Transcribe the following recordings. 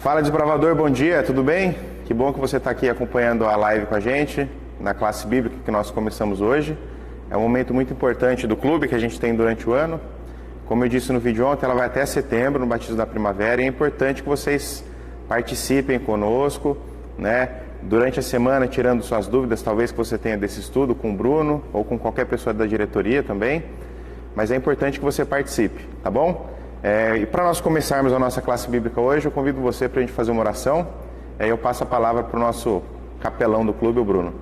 Fala, desbravador, bom dia, tudo bem? Que bom que você está aqui acompanhando a live com a gente, na classe bíblica que nós começamos hoje. É um momento muito importante do clube que a gente tem durante o ano. Como eu disse no vídeo ontem, ela vai até setembro, no Batismo da Primavera, e é importante que vocês participem conosco, né? Durante a semana, tirando suas dúvidas, talvez que você tenha desse estudo com o Bruno, ou com qualquer pessoa da diretoria também, mas é importante que você participe, tá bom? E para nós começarmos a nossa classe bíblica hoje, eu convido você para a gente fazer uma oração. Eu passo a palavra para o nosso capelão do clube, o Bruno.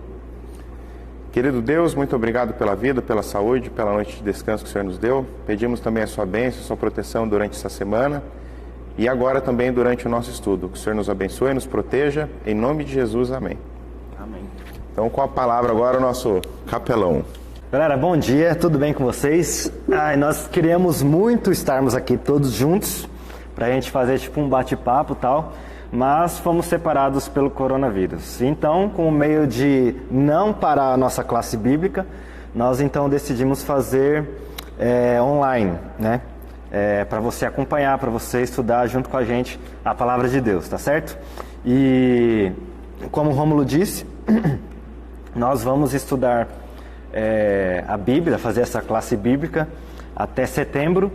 Querido Deus, muito obrigado pela vida, pela saúde, pela noite de descanso que o Senhor nos deu. Pedimos também a sua bênção, a sua proteção durante essa semana e agora também durante o nosso estudo. Que o Senhor nos abençoe e nos proteja. Em nome de Jesus, amém. Amém. Então, com a palavra agora, o nosso capelão. Galera, bom dia, tudo bem com vocês? Nós queríamos muito estarmos aqui todos juntos para a gente fazer tipo um bate-papo e tal, mas fomos separados pelo coronavírus. Então, com o meio de não parar a nossa classe bíblica, nós então decidimos fazer online, né? Para você acompanhar, para você estudar junto com a gente a palavra de Deus, tá certo? E como o Rômulo disse, nós vamos estudar a Bíblia, fazer essa classe bíblica até setembro,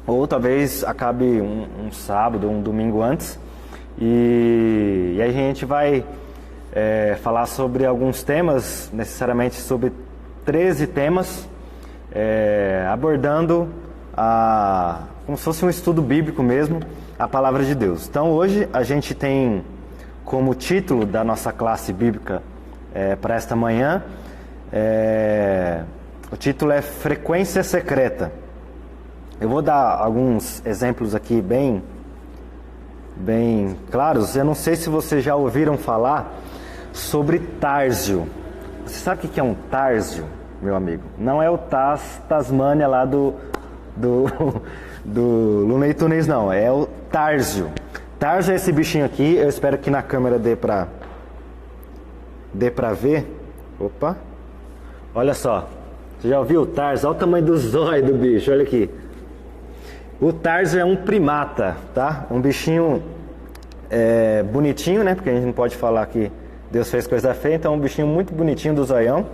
ou talvez acabe um sábado, um domingo antes, e aí a gente vai falar sobre alguns temas, necessariamente sobre 13 temas, abordando como se fosse um estudo bíblico mesmo, a palavra de Deus. Então hoje a gente tem como título da nossa classe bíblica para esta manhã, o título é Frequência Secreta. Eu vou dar alguns exemplos aqui bem claros. Eu não sei se vocês já ouviram falar sobre Tárzio. Você sabe o que é um Tárzio, meu amigo? Não é o Tasmânia lá do Looney Tunes, não. É o Tárzio. Tárzio é esse bichinho aqui. Eu espero que na câmera dê pra ver. Opa! Olha só, você já ouviu o Tarso? Olha o tamanho do zóio do bicho, olha aqui. O Tarso é um primata, tá? Um bichinho bonitinho, né? Porque a gente não pode falar que Deus fez coisa feia, então é um bichinho muito bonitinho do zoião.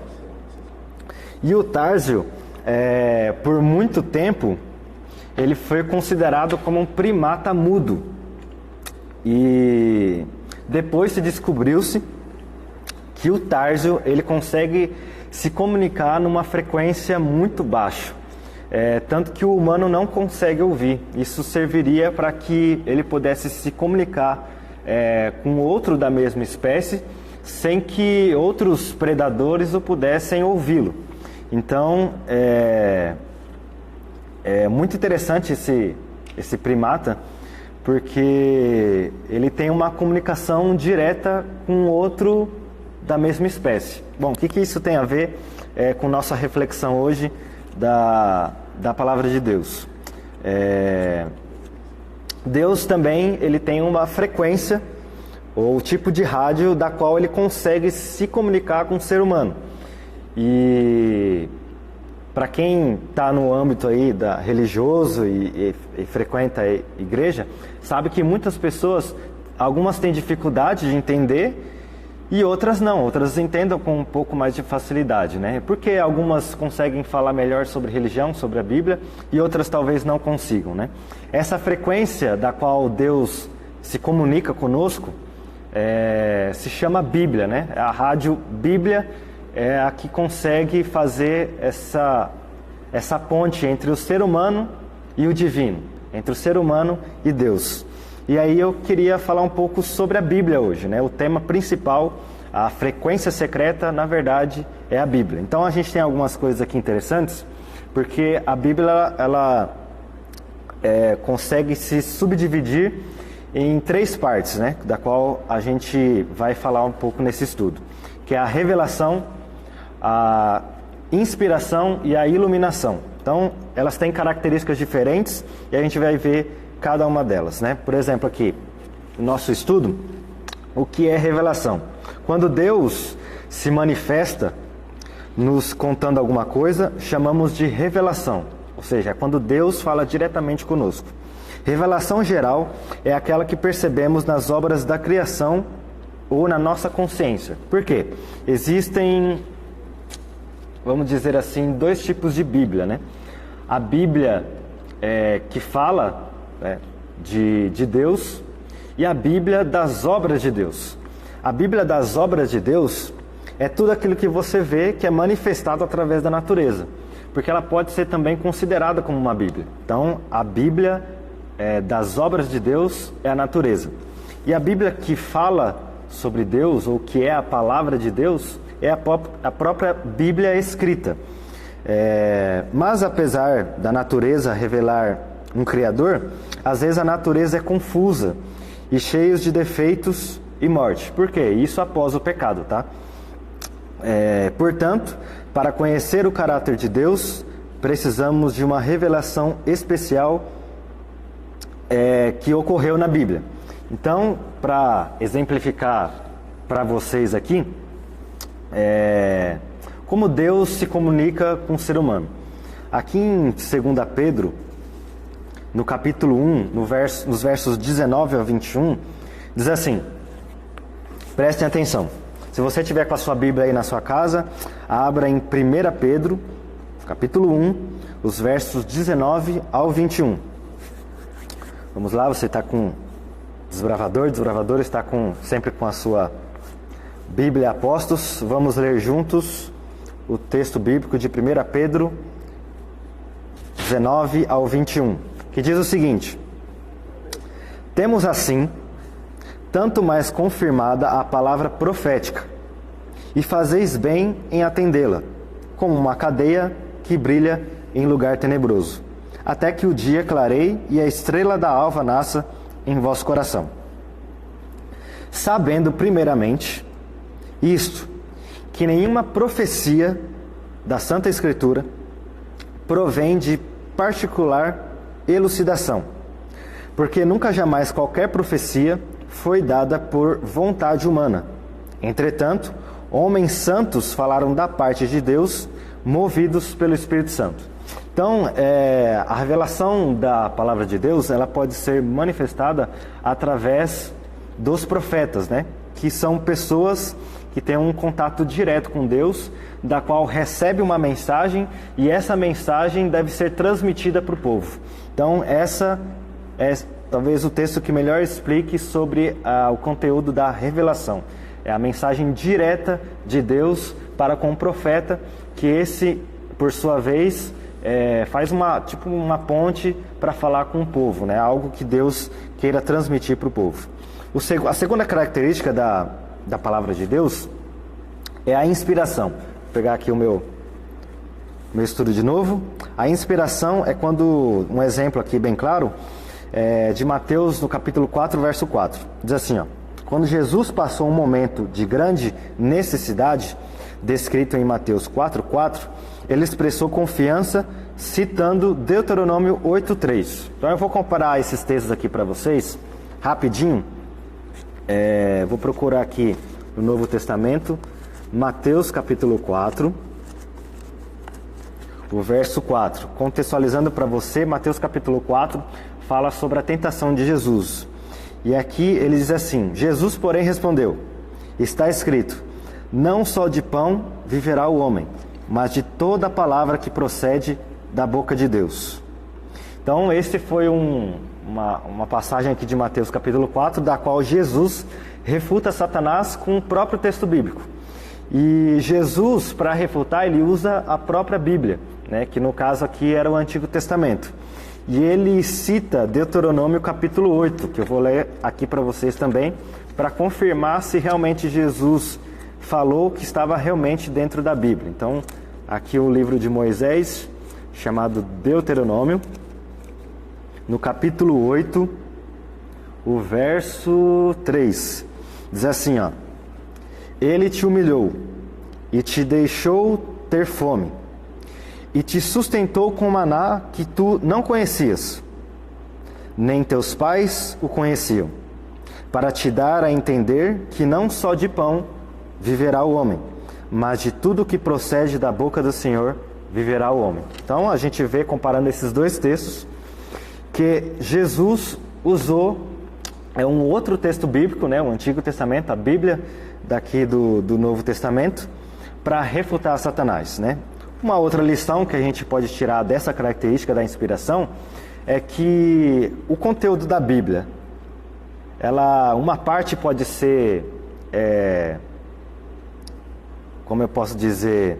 E o Tarso, por muito tempo, ele foi considerado como um primata mudo. E depois se descobriu-se que o Tarso, ele consegue se comunicar numa frequência muito baixa, tanto que o humano não consegue ouvir. Isso serviria para que ele pudesse se comunicar com outro da mesma espécie, sem que outros predadores o pudessem ouvi-lo. Então, é muito interessante esse primata, porque ele tem uma comunicação direta com outro da mesma espécie. Bom, o que isso tem a ver com nossa reflexão hoje da palavra de Deus? Deus também ele tem uma frequência ou tipo de rádio da qual ele consegue se comunicar com o ser humano. E para quem está no âmbito aí religioso e frequenta a igreja, sabe que muitas pessoas, algumas têm dificuldade de entender e outras não, outras entendam com um pouco mais de facilidade, né? Porque algumas conseguem falar melhor sobre religião, sobre a Bíblia, e outras talvez não consigam, né? Essa frequência da qual Deus se comunica conosco se chama Bíblia, né? A rádio Bíblia é a que consegue fazer essa ponte entre o ser humano e o divino, entre o ser humano e Deus. E aí eu queria falar um pouco sobre a Bíblia hoje, né? O tema principal, a frequência secreta, na verdade, é a Bíblia. Então a gente tem algumas coisas aqui interessantes, porque a Bíblia, ela consegue se subdividir em 3 partes, né? Da qual a gente vai falar um pouco nesse estudo, que é a revelação, a inspiração e a iluminação. Então, elas têm características diferentes e a gente vai ver cada uma delas, né? Por exemplo, aqui, no nosso estudo, o que é revelação? Quando Deus se manifesta nos contando alguma coisa, chamamos de revelação. Ou seja, é quando Deus fala diretamente conosco. Revelação geral é aquela que percebemos nas obras da criação ou na nossa consciência. Por quê? Existem, vamos dizer assim, dois tipos de Bíblia, né? A Bíblia que fala de Deus e a Bíblia das obras de Deus. A Bíblia das obras de Deus é tudo aquilo que você vê que é manifestado através da natureza, porque ela pode ser também considerada como uma Bíblia. Então, a Bíblia das obras de Deus é a natureza. E a Bíblia que fala sobre Deus, ou que é a palavra de Deus, é a própria Bíblia escrita. Mas apesar da natureza revelar um Criador, às vezes a natureza é confusa e cheia de defeitos e morte. Por quê? Isso após o pecado, tá? Portanto, para conhecer o caráter de Deus, precisamos de uma revelação especial que ocorreu na Bíblia. Então, para exemplificar para vocês aqui, como Deus se comunica com o ser humano. Aqui em 2 Pedro, no capítulo 1, nos versos 19 a 21, diz assim, prestem atenção. Se você tiver com a sua Bíblia aí na sua casa, abra em 1 Pedro, capítulo 1, os versos 19 ao 21. Vamos lá, você está com desbravador está sempre com a sua Bíblia Apóstolos. Vamos ler juntos o texto bíblico de 1 Pedro 19 ao 21, que diz o seguinte: temos assim tanto mais confirmada a palavra profética, e fazeis bem em atendê-la, como uma cadeia que brilha em lugar tenebroso, até que o dia clareie e a estrela da alva nasça em vosso coração. Sabendo primeiramente isto, que nenhuma profecia da Santa Escritura provém de particular elucidação, porque nunca jamais qualquer profecia foi dada por vontade humana. Entretanto, homens santos falaram da parte de Deus, movidos pelo Espírito Santo. Então, a revelação da palavra de Deus, ela pode ser manifestada através dos profetas, né? Que são pessoas que têm um contato direto com Deus, da qual recebe uma mensagem, e essa mensagem deve ser transmitida para o povo. Então, essa é talvez o texto que melhor explique sobre o conteúdo da revelação. É a mensagem direta de Deus para com o profeta, que esse, por sua vez, faz uma ponte para falar com o povo, né? Algo que Deus queira transmitir para o povo. A segunda característica da palavra de Deus é a inspiração. Vou pegar aqui o meu estudo de novo. A inspiração é quando, um exemplo aqui bem claro, de Mateus no capítulo 4, verso 4. Diz assim, ó: quando Jesus passou um momento de grande necessidade, descrito em Mateus 4:4, ele expressou confiança citando Deuteronômio 8:3. Então eu vou comparar esses textos aqui para vocês, rapidinho. Vou procurar aqui no Novo Testamento, Mateus capítulo 4, o verso 4. Contextualizando para você, Mateus capítulo 4 fala sobre a tentação de Jesus. E aqui ele diz assim: Jesus, porém, respondeu: está escrito, não só de pão viverá o homem, mas de toda a palavra que procede da boca de Deus. Então, esse foi uma passagem aqui de Mateus capítulo 4, da qual Jesus refuta Satanás com o próprio texto bíblico. E Jesus, para refutar, ele usa a própria Bíblia, né, que no caso aqui era o Antigo Testamento. E ele cita Deuteronômio capítulo 8, que eu vou ler aqui para vocês também, para confirmar se realmente Jesus falou que estava realmente dentro da Bíblia. Então, aqui o livro de Moisés, chamado Deuteronômio, no capítulo 8, o verso 3, diz assim, ó: ele te humilhou e te deixou ter fome, e te sustentou com maná que tu não conhecias, nem teus pais o conheciam, para te dar a entender que não só de pão viverá o homem, mas de tudo que procede da boca do Senhor viverá o homem. Então a gente vê, comparando esses dois textos, que Jesus usou um outro texto bíblico, né, o Antigo Testamento, a Bíblia daqui do Novo Testamento, para refutar Satanás, né? Uma outra lição que a gente pode tirar dessa característica da inspiração é que o conteúdo da Bíblia, uma parte pode ser, como eu posso dizer,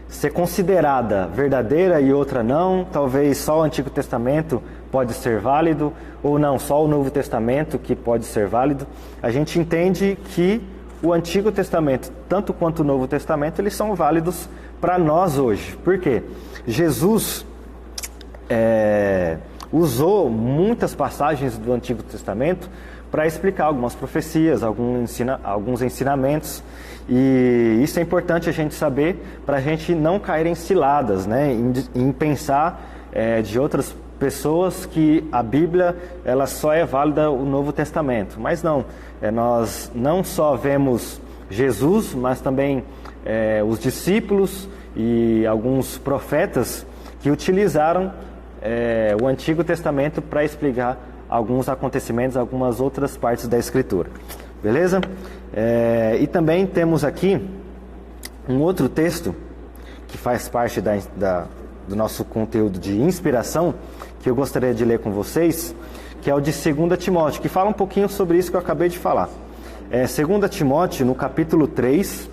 ser considerada verdadeira e outra não. Talvez só o Antigo Testamento pode ser válido, ou não, só o Novo Testamento que pode ser válido. A gente entende que o Antigo Testamento, tanto quanto o Novo Testamento, eles são válidos para nós hoje. Por quê? Jesus usou muitas passagens do Antigo Testamento para explicar algumas profecias, alguns ensinamentos, e isso é importante a gente saber para a gente não cair em ciladas, né? Em pensar de outras pessoas que a Bíblia ela só é válida o Novo Testamento. Mas não, nós não só vemos Jesus, mas também os discípulos e alguns profetas que utilizaram o Antigo Testamento para explicar alguns acontecimentos, algumas outras partes da Escritura. Beleza? E também temos aqui um outro texto que faz parte do nosso conteúdo de inspiração, que eu gostaria de ler com vocês, que é o de 2 Timóteo, que fala um pouquinho sobre isso que eu acabei de falar. 2 Timóteo, no capítulo 3,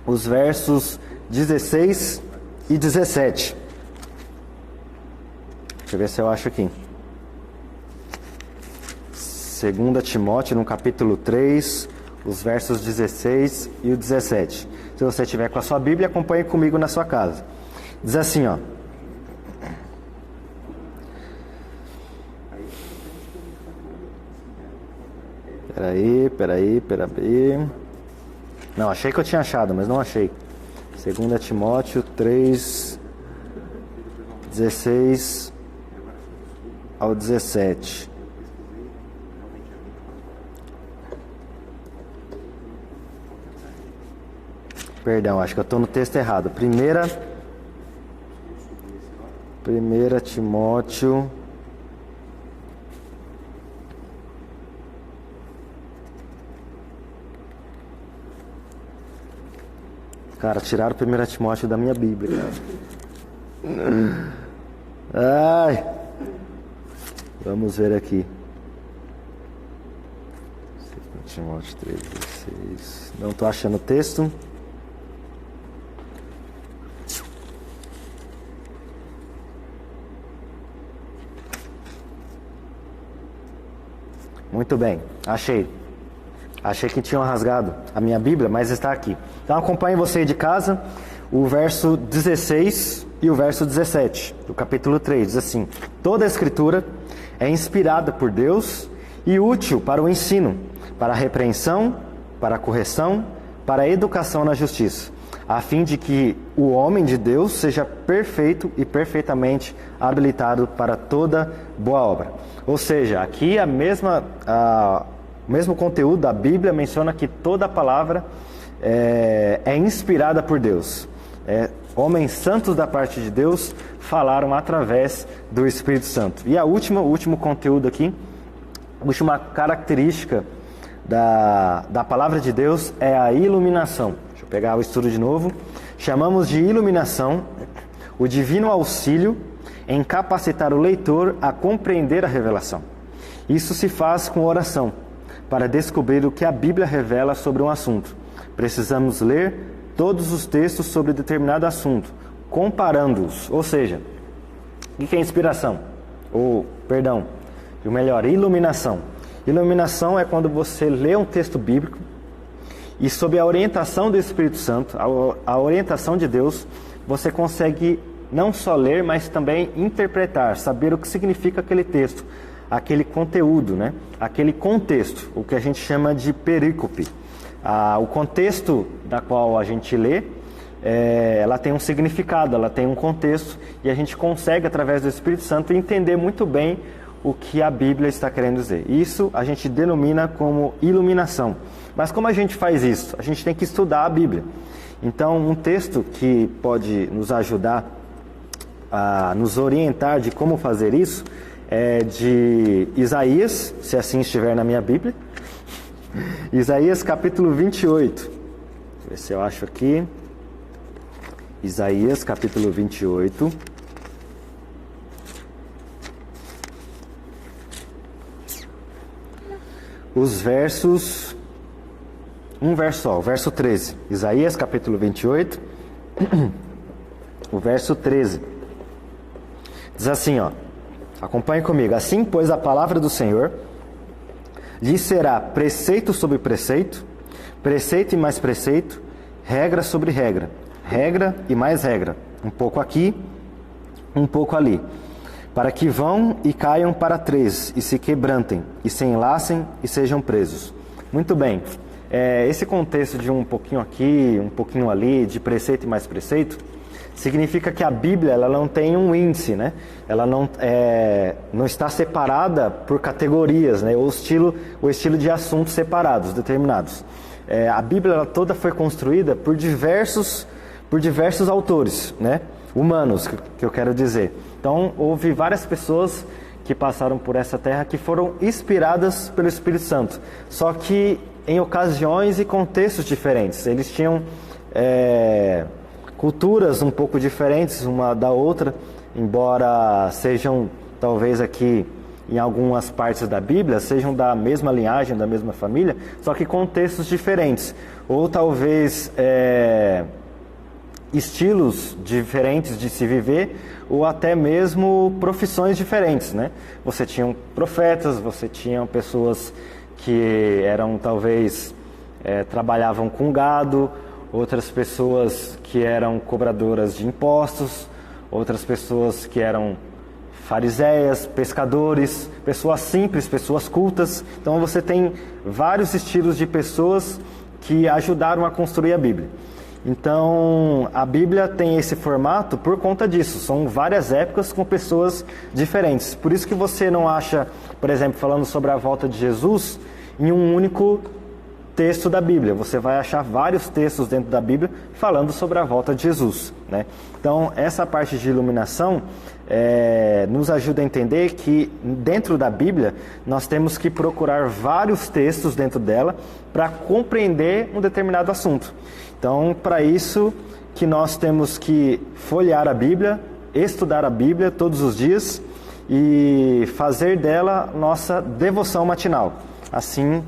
os versos 16 e 17. Deixa eu ver se eu acho aqui. 2 Timóteo, no capítulo 3, os versos 16 e o 17. Se você tiver com a sua Bíblia, acompanhe comigo na sua casa. Diz assim, ó. Peraí. Não, achei que eu tinha achado, mas não achei. 2 Timóteo 3, 16 ao 17. Perdão, acho que eu estou no texto errado. 1 Timóteo... Cara, tiraram 1 Timóteo da minha Bíblia, cara. Ai! Vamos ver aqui. 2 Timóteo 3, 16. Não estou achando o texto. Muito bem, achei. Achei que tinham rasgado a minha Bíblia, mas está aqui. Então acompanhe você de casa o verso 16 e o verso 17 do capítulo 3. Diz assim: toda a Escritura é inspirada por Deus e útil para o ensino, para a repreensão, para a correção, para a educação na justiça, a fim de que o homem de Deus seja perfeito e perfeitamente habilitado para toda boa obra. Ou seja, aqui o mesmo conteúdo da Bíblia menciona que toda a palavra é inspirada por Deus. Homens santos da parte de Deus falaram através do Espírito Santo. E o último conteúdo aqui, a última característica da palavra de Deus é a iluminação. Deixa eu pegar o estudo de novo. Chamamos de iluminação o divino auxílio em capacitar o leitor a compreender a revelação. Isso se faz com oração, para descobrir o que a Bíblia revela sobre um assunto. Precisamos ler todos os textos sobre determinado assunto, comparando-os. Ou seja, o que é inspiração? Iluminação. Iluminação é quando você lê um texto bíblico e, sob a orientação do Espírito Santo, a orientação de Deus, você consegue não só ler, mas também interpretar, saber o que significa aquele texto, aquele conteúdo, né? Aquele contexto, o que a gente chama de perícope. O contexto da qual a gente lê, ela tem um significado, ela tem um contexto, e a gente consegue, através do Espírito Santo, entender muito bem o que a Bíblia está querendo dizer. Isso a gente denomina como iluminação. Mas como a gente faz isso? A gente tem que estudar a Bíblia. Então, um texto que pode nos ajudar a nos orientar de como fazer isso é de Isaías, se assim estiver na minha Bíblia. Isaías capítulo 28. Deixa eu ver se eu acho aqui. Isaías capítulo 28. Os versos... Um verso só, o verso 13. Isaías capítulo 28, o verso 13. Diz assim, ó. Acompanhe comigo. Assim, pois, a palavra do Senhor lhe será preceito sobre preceito, preceito e mais preceito, regra sobre regra, regra e mais regra, um pouco aqui, um pouco ali, para que vão e caiam para três, e se quebrantem, e se enlacem e sejam presos. Muito bem, esse contexto de um pouquinho aqui, um pouquinho ali, de preceito e mais preceito, significa que a Bíblia ela não tem um índice, né? Ela não está separada por categorias, né? Ou estilo de assuntos separados, determinados. A Bíblia ela toda foi construída por diversos autores, né? Humanos, que eu quero dizer. Então, houve várias pessoas que passaram por essa terra que foram inspiradas pelo Espírito Santo. Só que em ocasiões e contextos diferentes. Eles tinham culturas um pouco diferentes uma da outra, embora sejam, talvez aqui, em algumas partes da Bíblia, sejam da mesma linhagem, da mesma família, só que contextos diferentes. Ou talvez estilos diferentes de se viver, ou até mesmo profissões diferentes, né? Você tinha profetas, você tinha pessoas que eram talvez trabalhavam com gado, outras pessoas que eram cobradoras de impostos, outras pessoas que eram fariseias, pescadores, pessoas simples, pessoas cultas. Então você tem vários estilos de pessoas que ajudaram a construir a Bíblia. Então a Bíblia tem esse formato por conta disso, são várias épocas com pessoas diferentes. Por isso que você não acha, por exemplo, falando sobre a volta de Jesus, em um único texto da Bíblia. Você vai achar vários textos dentro da Bíblia falando sobre a volta de Jesus, né? Então essa parte de iluminação nos ajuda a entender que dentro da Bíblia nós temos que procurar vários textos dentro dela para compreender um determinado assunto. Então, para isso que nós temos que folhear a Bíblia, estudar a Bíblia todos os dias e fazer dela nossa devoção matinal. Assim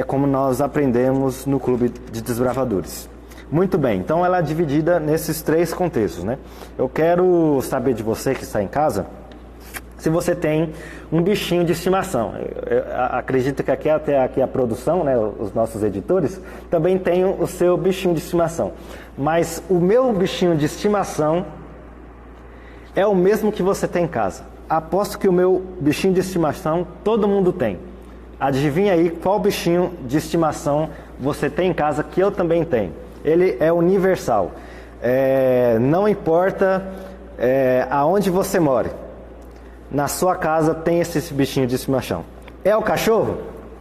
como nós aprendemos no Clube de Desbravadores. Muito bem, então ela é dividida nesses três contextos, né? Eu quero saber de você que está em casa, se você tem um bichinho de estimação. Eu acredito que até aqui a produção, né, os nossos editores, também tem o seu bichinho de estimação. Mas o meu bichinho de estimação é o mesmo que você tem em casa. Aposto que o meu bichinho de estimação todo mundo tem. Adivinha aí qual bichinho de estimação você tem em casa que eu também tenho. Ele é universal. Não importa aonde você mora. Na sua casa tem esse bichinho de estimação. É o cachorro?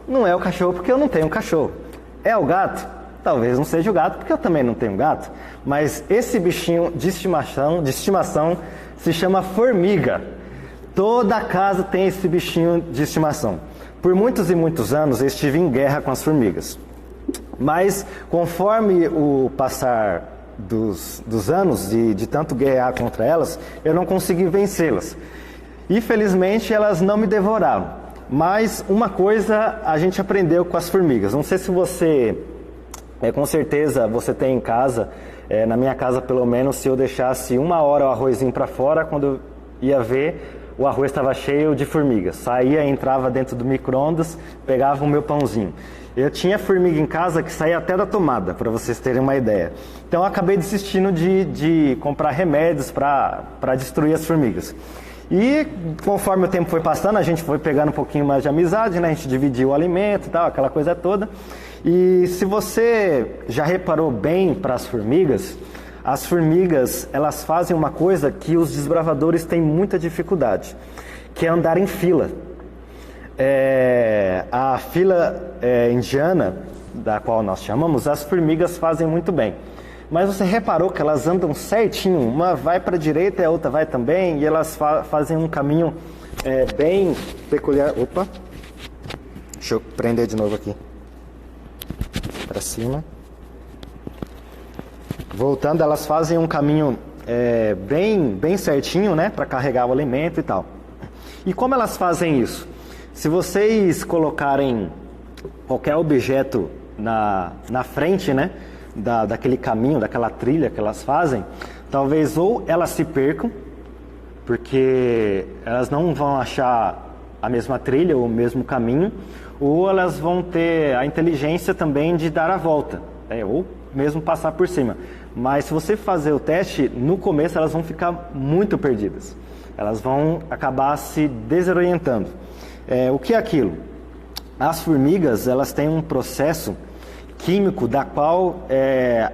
Não é o cachorro porque eu não tenho cachorro. É o gato? Talvez não seja o gato porque eu também não tenho gato. Mas esse bichinho de estimação se chama formiga. Toda casa tem esse bichinho de estimação. Por muitos e muitos anos eu estive em guerra com as formigas. Mas conforme o passar dos anos, de tanto guerrear contra elas, eu não consegui vencê-las. E felizmente elas não me devoravam. Mas uma coisa a gente aprendeu com as formigas. Não sei se você, com certeza você tem em casa, na minha casa pelo menos, se eu deixasse 1 hora o arrozinho para fora, quando eu ia ver, o arroz estava cheio de formigas. Saía, entrava dentro do micro-ondas, pegava o meu pãozinho. Eu tinha formiga em casa que saía até da tomada, para vocês terem uma ideia. Então eu acabei desistindo de comprar remédios para destruir as formigas. E conforme o tempo foi passando, a gente foi pegando um pouquinho mais de amizade, né? A gente dividiu o alimento e tal, aquela coisa toda. E se você já reparou bem para as formigas, elas fazem uma coisa que os desbravadores têm muita dificuldade, que é andar em fila. A fila indiana, da qual nós chamamos, as formigas fazem muito bem. Mas você reparou que elas andam certinho, uma vai para a direita e a outra vai também, e elas fazem um caminho bem peculiar. Opa! Deixa eu prender de novo aqui. Para cima. Voltando, elas fazem um caminho bem certinho, né? Para carregar o alimento e tal. E como elas fazem isso? Se vocês colocarem qualquer objeto na frente, né? Daquele caminho, daquela trilha que elas fazem, talvez ou elas se percam, porque elas não vão achar a mesma trilha ou o mesmo caminho, ou elas vão ter a inteligência também de dar a volta, ou mesmo passar por cima. Mas se você fazer o teste, no começo elas vão ficar muito perdidas. Elas vão acabar se desorientando. O que é aquilo? As formigas, elas têm um processo químico da qual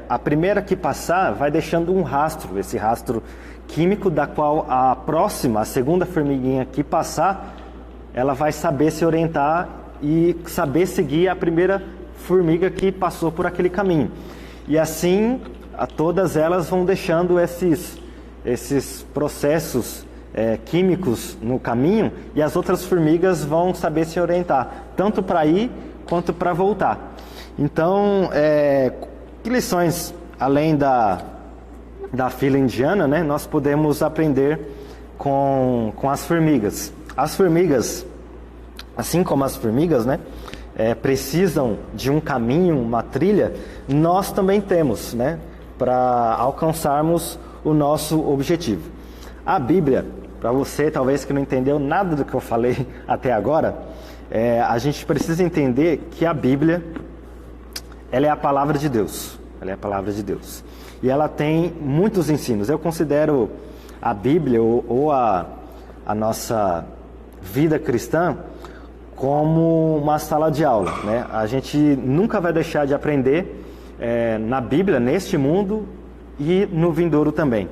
a primeira que passar vai deixando um rastro, esse rastro químico da qual a próxima, a segunda formiguinha que passar, ela vai saber se orientar e saber seguir a primeira formiga que passou por aquele caminho. E assim, todas elas vão deixando esses processos químicos no caminho, e as outras formigas vão saber se orientar, tanto para ir quanto para voltar. Então, que lições, além da fila indiana, né, nós podemos aprender com as formigas? As formigas, assim como as formigas, né, precisam de um caminho, uma trilha, nós também temos, né, para alcançarmos o nosso objetivo. A Bíblia, para você talvez que não entendeu nada do que eu falei até agora, a gente precisa entender que a Bíblia, ela é a palavra de Deus. Ela é a palavra de Deus. E ela tem muitos ensinos. Eu considero a Bíblia ou a nossa vida cristã como uma sala de aula, né? A gente nunca vai deixar de aprender na Bíblia, neste mundo e no vindouro também.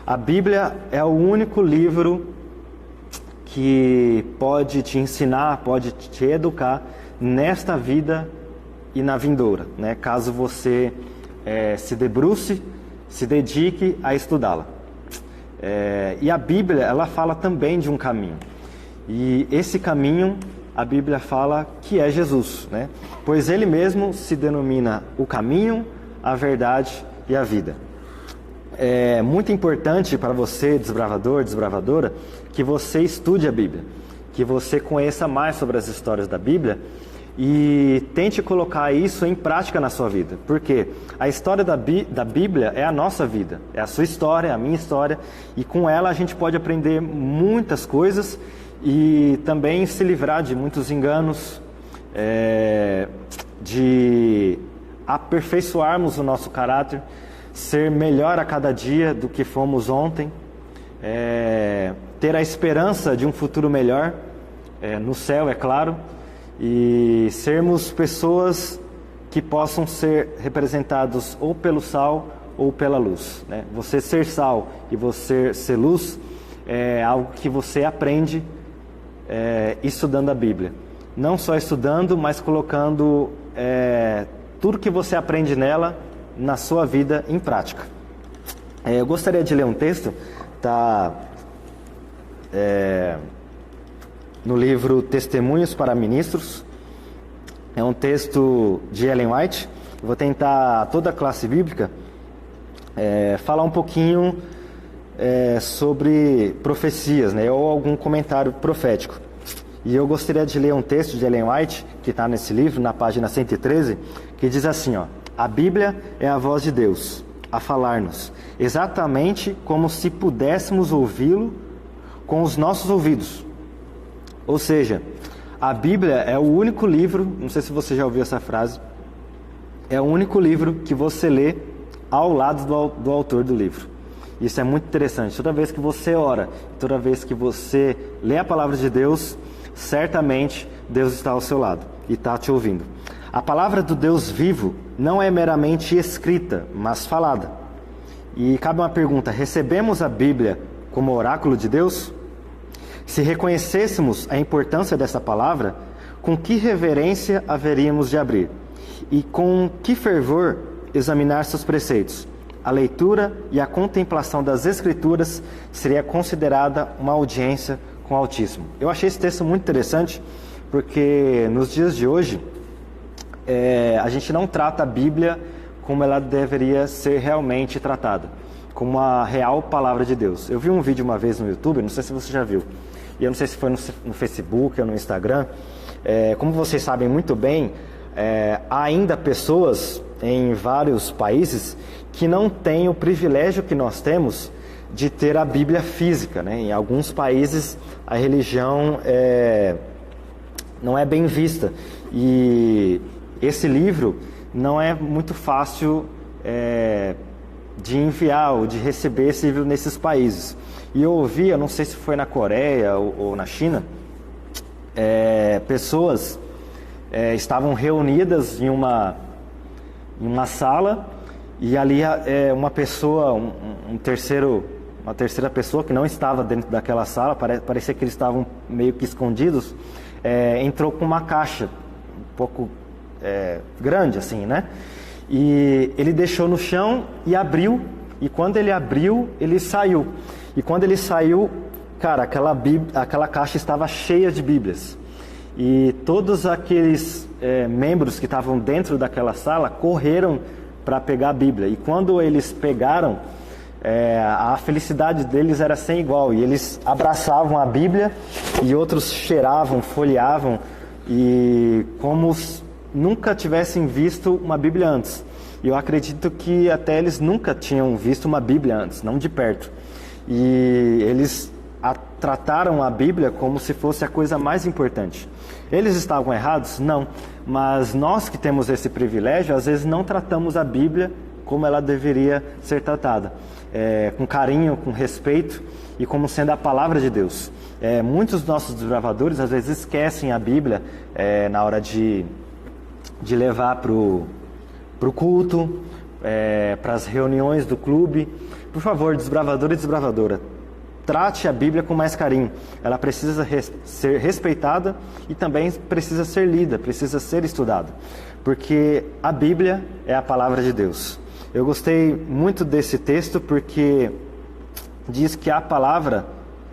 A Bíblia é o único livro que pode te ensinar, pode te educar nesta vida e na vindoura, né? Caso você se debruce, se dedique a estudá-la. E a Bíblia, ela fala também de um caminho. E esse caminho, a Bíblia fala que é Jesus, né? Pois ele mesmo se denomina o caminho, a verdade e a vida. É muito importante para você, desbravador, desbravadora, que você estude a Bíblia, que você conheça mais sobre as histórias da Bíblia e tente colocar isso em prática na sua vida. Porque a história da Bíblia é a nossa vida, é a sua história, é a minha história, e com ela a gente pode aprender muitas coisas e também se livrar de muitos enganos, de aperfeiçoarmos o nosso caráter, ser melhor a cada dia do que fomos ontem, ter a esperança de um futuro melhor, no céu, é claro, e sermos pessoas que possam ser representados ou pelo sal ou pela luz, né? Você ser sal e você ser luz é algo que você aprende estudando a Bíblia. Não só estudando, mas colocando tudo que você aprende nela na sua vida em prática. Eu gostaria de ler um texto, está no livro Testemunhos para Ministros. É um texto de Ellen White. Eu vou tentar, toda a classe bíblica, falar um pouquinho sobre profecias, né, ou algum comentário profético. E eu gostaria de ler um texto de Ellen White, que está nesse livro, na página 113, que diz assim, ó: a Bíblia é a voz de Deus a falar-nos, exatamente como se pudéssemos ouvi-lo com os nossos ouvidos. Ou seja, a Bíblia é o único livro, não sei se você já ouviu essa frase, é o único livro que você lê ao lado do autor do livro. Isso é muito interessante. Toda vez que você ora, toda vez que você lê a palavra de Deus, certamente Deus está ao seu lado e está te ouvindo. A palavra do Deus vivo não é meramente escrita, mas falada. E cabe uma pergunta: recebemos a Bíblia como oráculo de Deus? Se reconhecêssemos a importância dessa palavra, com que reverência haveríamos de abrir? E com que fervor examinar seus preceitos? a leitura e a contemplação das Escrituras seria considerada uma audiência com o Altíssimo. Eu achei esse texto muito interessante, porque nos dias de hoje, a gente não trata a Bíblia como ela deveria ser realmente tratada, como a real palavra de Deus. Eu vi um vídeo uma vez no YouTube, não sei se você já viu, e eu não sei se foi no Facebook ou no Instagram. Como vocês sabem muito bem, há ainda pessoas em vários países que não têm o privilégio que nós temos de ter a Bíblia física, né? Em alguns países a religião não é bem vista, e esse livro não é muito fácil de enviar ou de receber esse livro nesses países. E eu ouvi, eu não sei se foi na Coreia ou na China, pessoas estavam reunidas em uma sala, e ali uma pessoa, uma terceira pessoa que não estava dentro daquela sala, parecia que eles estavam meio que escondidos, entrou com uma caixa um pouco grande assim, né? E ele deixou no chão e abriu, e quando ele abriu, ele saiu. E quando ele saiu, cara, aquela caixa estava cheia de Bíblias. E todos aqueles membros que estavam dentro daquela sala correram para pegar a Bíblia. E quando eles pegaram, a felicidade deles era sem igual. E eles abraçavam a Bíblia, e outros cheiravam, folheavam, e como nunca tivessem visto uma Bíblia antes. E eu acredito que até eles nunca tinham visto uma Bíblia antes, não de perto. E eles trataram a Bíblia como se fosse a coisa mais importante. Eles estavam errados? Não. Mas nós que temos esse privilégio, às vezes não tratamos a Bíblia como ela deveria ser tratada. Com carinho, com respeito, e como sendo a palavra de Deus. Muitos dos nossos desbravadores às vezes esquecem a Bíblia na hora de levar para o culto, para as reuniões do clube. Por favor, desbravador e desbravadora, trate a Bíblia com mais carinho. Ela precisa ser respeitada e também precisa ser lida, precisa ser estudada, porque a Bíblia é a palavra de Deus. Eu gostei muito desse texto porque diz que a palavra,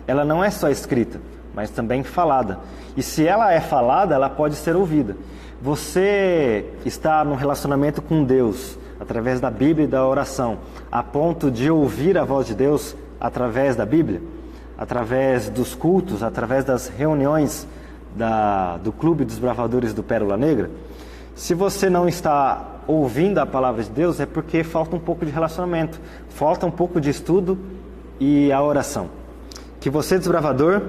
ela não é só escrita, mas também falada. E se ela é falada, ela pode ser ouvida. Você está num relacionamento com Deus através da Bíblia e da oração, a ponto de ouvir a voz de Deus através da Bíblia, através dos cultos, através das reuniões do Clube dos Bravadores do Pérola Negra? Se você não está ouvindo a palavra de Deus, é porque falta um pouco de relacionamento, falta um pouco de estudo e a oração. Que você, desbravador,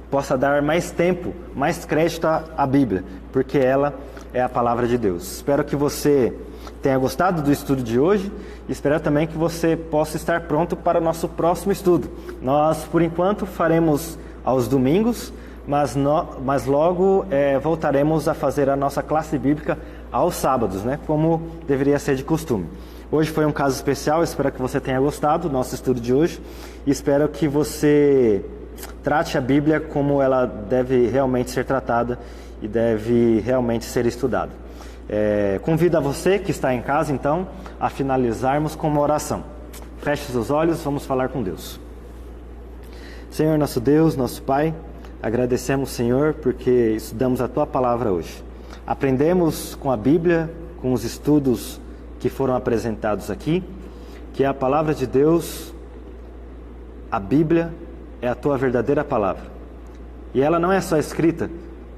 possa dar mais tempo, mais crédito à Bíblia, porque ela é a palavra de Deus. Espero que você tenha gostado do estudo de hoje e espero também que você possa estar pronto para o nosso próximo estudo. Nós, por enquanto, faremos aos domingos, mas logo voltaremos a fazer a nossa classe bíblica aos sábados, né? Como deveria ser de costume. Hoje foi um caso especial, espero que você tenha gostado do nosso estudo de hoje e espero que você trate a Bíblia como ela deve realmente ser tratada e deve realmente ser estudada. Convido a você que está em casa, então, a finalizarmos com uma oração. Feche seus olhos, vamos falar com Deus. Senhor, nosso Deus, nosso Pai, agradecemos, Senhor, porque estudamos a Tua Palavra hoje. Aprendemos com a Bíblia, com os estudos que foram apresentados aqui, que a Palavra de Deus, a Bíblia, é a Tua verdadeira Palavra. E ela não é só escrita,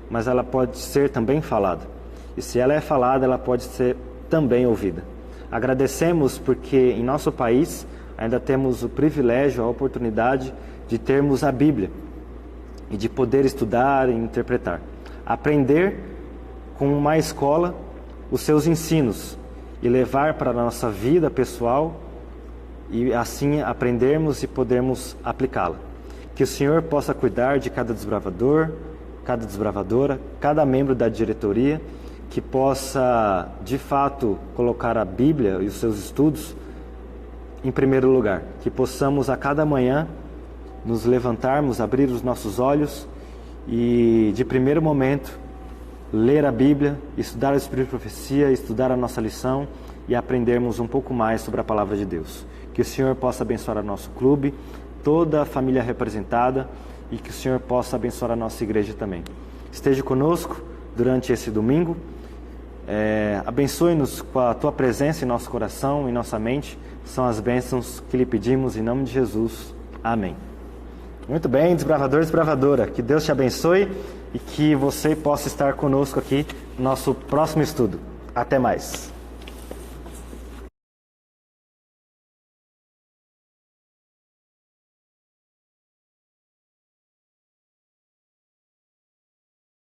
mas ela pode ser também falada. E se ela é falada, ela pode ser também ouvida. Agradecemos porque em nosso país ainda temos o privilégio, a oportunidade de termos a Bíblia e de poder estudar e interpretar. Aprender com uma escola os seus ensinos e levar para a nossa vida pessoal e assim aprendermos e podermos aplicá-la. Que o Senhor possa cuidar de cada desbravador, cada desbravadora, cada membro da diretoria, que possa, de fato, colocar a Bíblia e os seus estudos em primeiro lugar. Que possamos a cada manhã nos levantarmos, abrir os nossos olhos e, de primeiro momento, ler a Bíblia, estudar o Espírito de Profecia, estudar a nossa lição e aprendermos um pouco mais sobre a palavra de Deus. Que o Senhor possa abençoar o nosso clube, toda a família representada, e que o Senhor possa abençoar a nossa igreja também. Esteja conosco durante esse domingo. Abençoe-nos com a Tua presença em nosso coração, em nossa mente. São as bênçãos que lhe pedimos em nome de Jesus. Amém. Muito bem, desbravador, desbravadora. Que Deus te abençoe e que você possa estar conosco aqui no nosso próximo estudo. Até mais.